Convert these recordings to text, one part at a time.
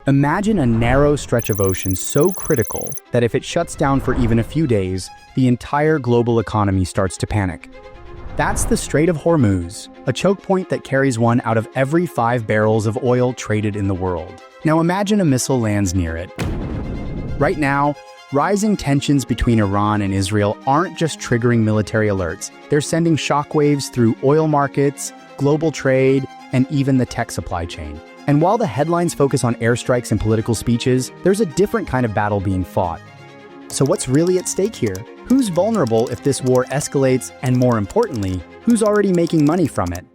Imagine a narrow stretch of ocean so critical that if it shuts down for even a few days, the entire global economy starts to panic. That's the Strait of Hormuz, a choke point that carries one out of every 5 barrels of oil traded in the world. Now imagine a missile lands near it. Right now, rising tensions between Iran and Israel aren't just triggering military alerts. They're sending shockwaves through oil markets, global trade, and even the tech supply chain. And while the headlines focus on airstrikes and political speeches, there's a different kind of battle being fought. So what's really at stake here? Who's vulnerable if this war escalates, and more importantly, who's already making money from it?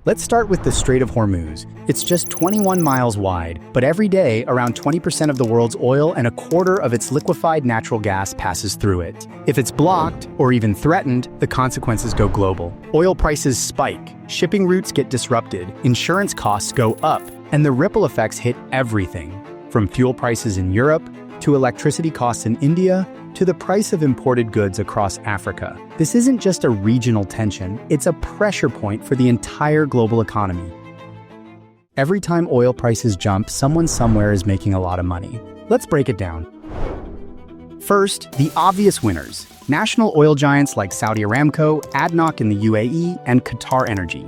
Let's start with the Strait of Hormuz. It's just 21 miles wide, but every day, around 20% of the world's oil and a quarter of its liquefied natural gas passes through it. If it's blocked, or even threatened, the consequences go global. Oil prices spike, shipping routes get disrupted, insurance costs go up, and the ripple effects hit everything, from fuel prices in Europe, to electricity costs in India, to the price of imported goods across Africa. This isn't just a regional tension, it's a pressure point for the entire global economy. Every time oil prices jump, someone somewhere is making a lot of money. Let's break it down. First, the obvious winners. National oil giants like Saudi Aramco, ADNOC in the UAE, and Qatar Energy.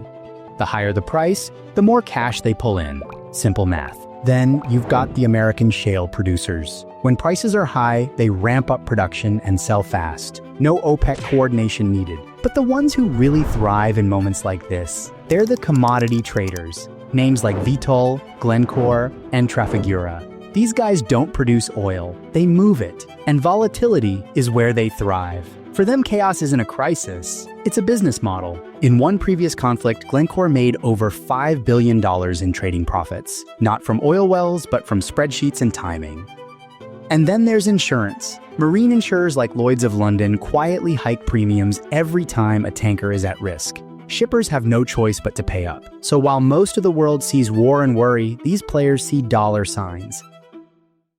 The higher the price, the more cash they pull in. Simple math. Then you've got the American shale producers. When prices are high, they ramp up production and sell fast. No OPEC coordination needed. But the ones who really thrive in moments like this, they're the commodity traders. Names like Vitol, Glencore, and Trafigura. These guys don't produce oil, they move it. And volatility is where they thrive. For them, chaos isn't a crisis, it's a business model. In one previous conflict, Glencore made over $5 billion in trading profits. Not from oil wells, but from spreadsheets and timing. And then there's insurance. Marine insurers like Lloyd's of London quietly hike premiums every time a tanker is at risk. Shippers have no choice but to pay up. So while most of the world sees war and worry, these players see dollar signs.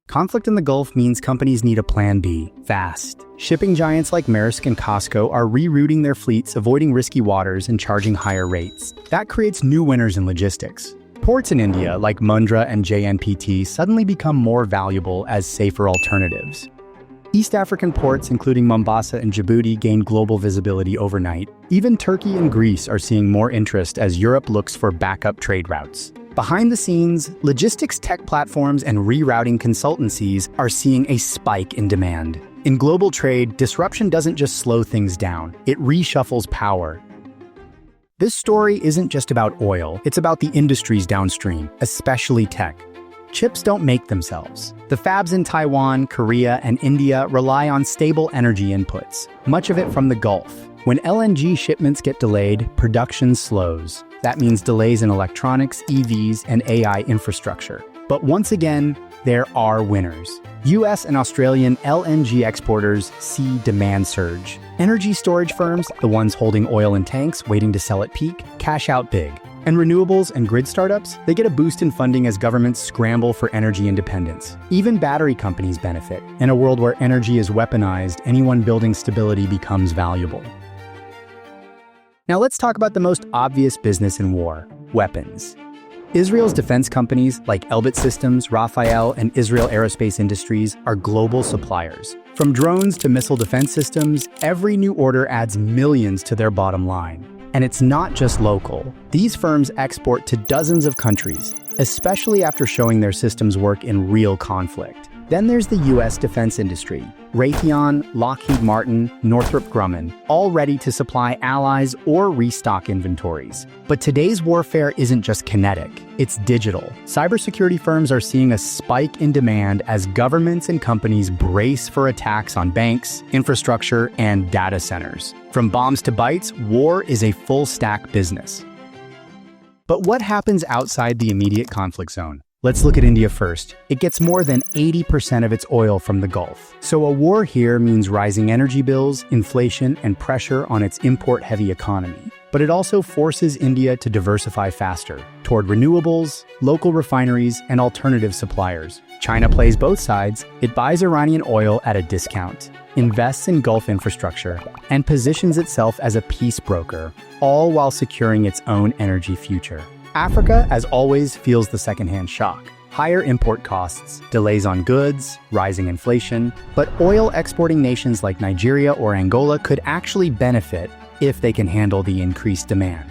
Conflict in the Gulf means companies need a plan B, fast. Shipping giants like Maersk and COSCO are rerouting their fleets, avoiding risky waters, and charging higher rates. That creates new winners in logistics. Ports in India, like Mundra and JNPT, suddenly become more valuable as safer alternatives. East African ports, including Mombasa and Djibouti, gain global visibility overnight. Even Turkey and Greece are seeing more interest as Europe looks for backup trade routes. Behind the scenes, logistics tech platforms and rerouting consultancies are seeing a spike in demand. In global trade, disruption doesn't just slow things down, it reshuffles power. This story isn't just about oil, it's about the industries downstream, especially tech. Chips don't make themselves. The fabs in Taiwan, Korea, and India rely on stable energy inputs, much of it from the Gulf. When LNG shipments get delayed, production slows. That means delays in electronics, EVs, and AI infrastructure. But once again, there are winners. US and Australian LNG exporters see demand surge. Energy storage firms, the ones holding oil in tanks waiting to sell at peak, cash out big. And renewables and grid startups, they get a boost in funding as governments scramble for energy independence. Even battery companies benefit. In a world where energy is weaponized, anyone building stability becomes valuable. Now let's talk about the most obvious business in war, weapons. Israel's defense companies like Elbit Systems, Rafael, and Israel Aerospace Industries are global suppliers. From drones to missile defense systems, every new order adds millions to their bottom line. And it's not just local. These firms export to dozens of countries, especially after showing their systems work in real conflict. Then there's the US defense industry. Raytheon, Lockheed Martin, Northrop Grumman, all ready to supply allies or restock inventories. But today's warfare isn't just kinetic, it's digital. Cybersecurity firms are seeing a spike in demand as governments and companies brace for attacks on banks, infrastructure, and data centers. From bombs to bytes, war is a full-stack business. But what happens outside the immediate conflict zone? Let's look at India first. It gets more than 80% of its oil from the Gulf. So a war here means rising energy bills, inflation, and pressure on its import-heavy economy. But it also forces India to diversify faster, toward renewables, local refineries, and alternative suppliers. China plays both sides. It buys Iranian oil at a discount, invests in Gulf infrastructure, and positions itself as a peace broker, all while securing its own energy future. Africa, as always, feels the secondhand shock. higher import costs, delays on goods, rising inflation, but oil exporting nations like Nigeria or Angola could actually benefit if they can handle the increased demand.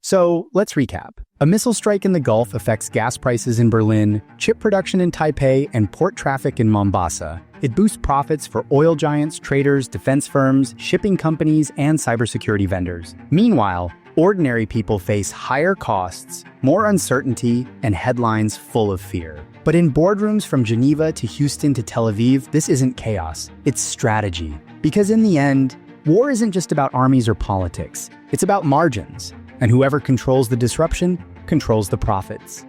So let's recap. A missile strike in the Gulf affects gas prices in Berlin, chip production in Taipei, and port traffic in Mombasa. It boosts profits for oil giants, traders, defense firms, shipping companies, and cybersecurity vendors. Meanwhile, ordinary people face higher costs, more uncertainty, and headlines full of fear. But in boardrooms from Geneva to Houston to Tel Aviv, this isn't chaos, it's strategy. Because in the end, war isn't just about armies or politics, it's about margins. And whoever controls the disruption controls the profits.